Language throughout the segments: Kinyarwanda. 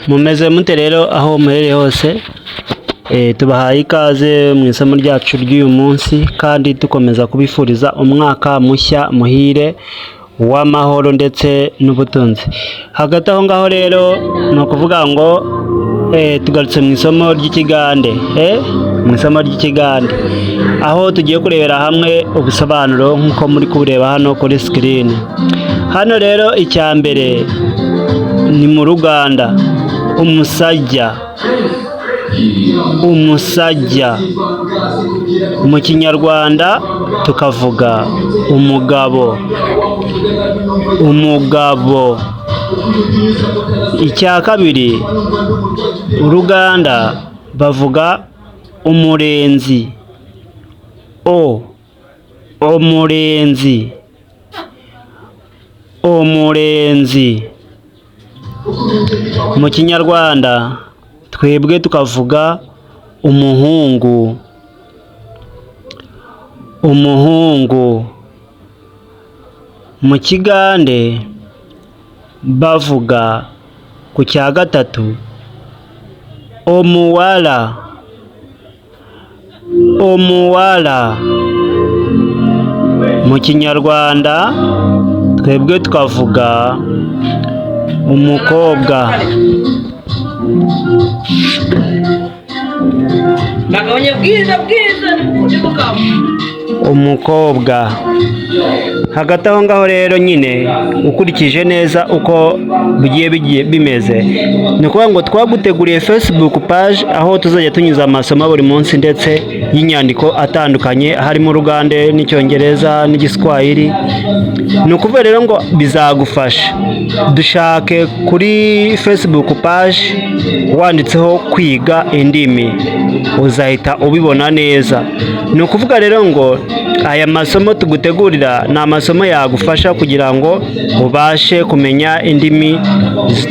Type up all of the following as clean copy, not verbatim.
Mumeze mute rero aho muherereye hose, tubahaye ikaze mu isomo ryacu ry'uyu munsi kandi dukomeza kubifuriza umwaka mushya muhire w'amahoro ndetse n'ubutunzi. Hagati aho ngaho rero ni ukuvuga ngo tugarutse mu isomo ry'ikigande, mu isomo ry'ikigande aho tugiye kurebera hamwe ubusobanuro nk'uko muri kubureba hano kuri screen. Hano rero icya mbere ni mu Ruganda, umusajya, umusajya. Mu Kinyarwanda tukavuga umugabo, umugabo. Icya kabiri Uruganda bavuga umurenzi, umurenzi, umurenzi. Mu Kinyarwanda twebwe tukavuga umuhungu, umuhungu. Mu Kigande bavuga ku cya gatatu omuwala, omuwala. Mu Kinyarwanda twebwe tukavuga umukobwa, umukobwa. Hagati aho ngaho rero nyine ukurikije neza uko bigiye bimeze, ni ukuvuga ngo twaguteguriye Facebook page aho tuzajya tunyuza amasomo buri munsi ndetse y'inyandiko atandukanye harimo Urugande n'Icyongereza n'Igiswahili. Ni ukuvuga rero ngo bizagufasha. Dushake kuri Facebook page wanditseho Kwiga Indimi uzahita ubibona neza. Ni ukuvuga rero ngo aya masomo tugutegurira ni amasomo yagufasha kugira ngo ubashe kumenya indimi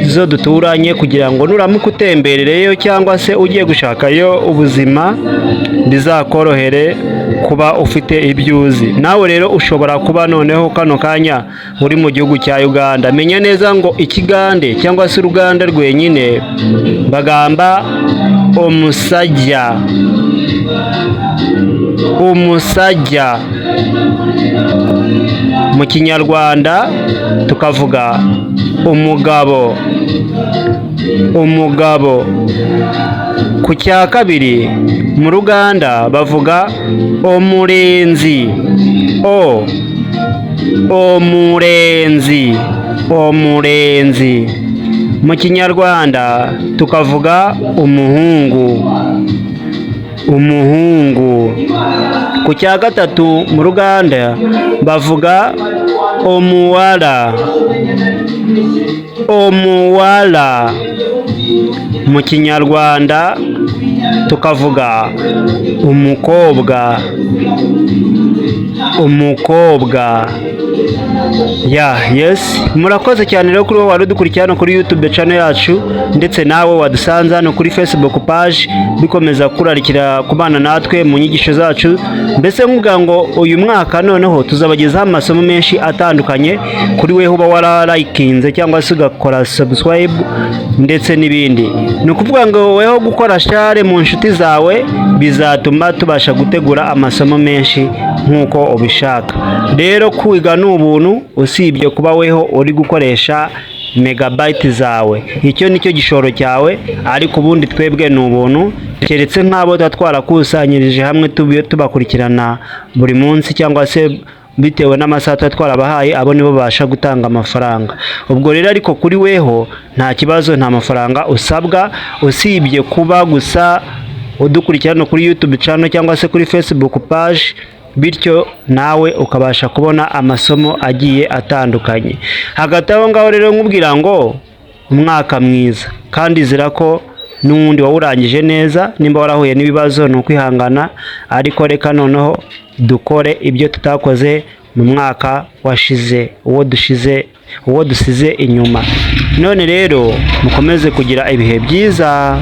zo duturanye, kugira ngo nuramuka utemberereyo cyangwa se ugiye gushakayo ubuzima bizakorohere kuba ufite ibyo uzi. Nawe rero ushobora kuba noneho kano kanya uri mu gihugu cya Uganda. Menya neza ngo ikigande cyangwa se Uruganda rwenyine bagamba umusajya, umusajya. Mu Kinyarwanda tukavuga umugabo, umugabo. Ku cya kabiri mu Ruganda bavuga umurenzi, umurenzi, umurenzi. Mu Kinyarwanda tukavuga umuhungu, umuhungu. Ku cya gatatu mu Ruganda bavuga omuwala, omuwala. Mu Kinyarwanda tukavuga umukobwa, umukobwa. Yes, murakoze cyane rero kuri wowe wari udukurikira hano kuri YouTube channel yacu, ndetse nawe wadusanze hano kuri Facebook page bikomeza kurarikira kubana natwe mu nyigisho zacu. Mbese nkubwira ngo uyu mwaka noneho tuzabagezaho amasomo menshi atandukanye kuri weho uba waralikinze cyangwa se ugakora subscribe ndetse n'ibindi. Ni ukuvuga ngo weho gukora share mu nshuti zawe bizatuma tubasha gutegura amasomo menshi nk'uko ubishaka. Rero kwiga ni ubuntu, usibye kuba weho uri gukoresha megabyte zawe. Icyo nicyo gishoro cyawe, ariko ubundi twebwe ni ubuntu, keretse nk'abo twarakusanyirije hamwe tubakurikirana buri munsi cyangwa se bitewe n'amasaha twarabahaye, abo nibo babasha gutanga amafaranga. Ubwo rero ariko kuri weho nta kibazo, nta mafaranga usabwa, usibye kuba gusa udukurikirana kuri YouTube channel cyangwa se kuri Facebook page, bityo nawe ukabasha kubona amasomo agiye atandukanye. Hagati aho ngaho rero nkubwira ngo umwaka mwiza, kandi zira ko n'undi wawurangije neza. Nimba warahuye n'ibibazo ni ukwihangana, ariko reka noneho dukore ibyo tutakoze mu mwaka washize, uwo dusize inyuma. None rero mukomeze kugira ibihe byiza.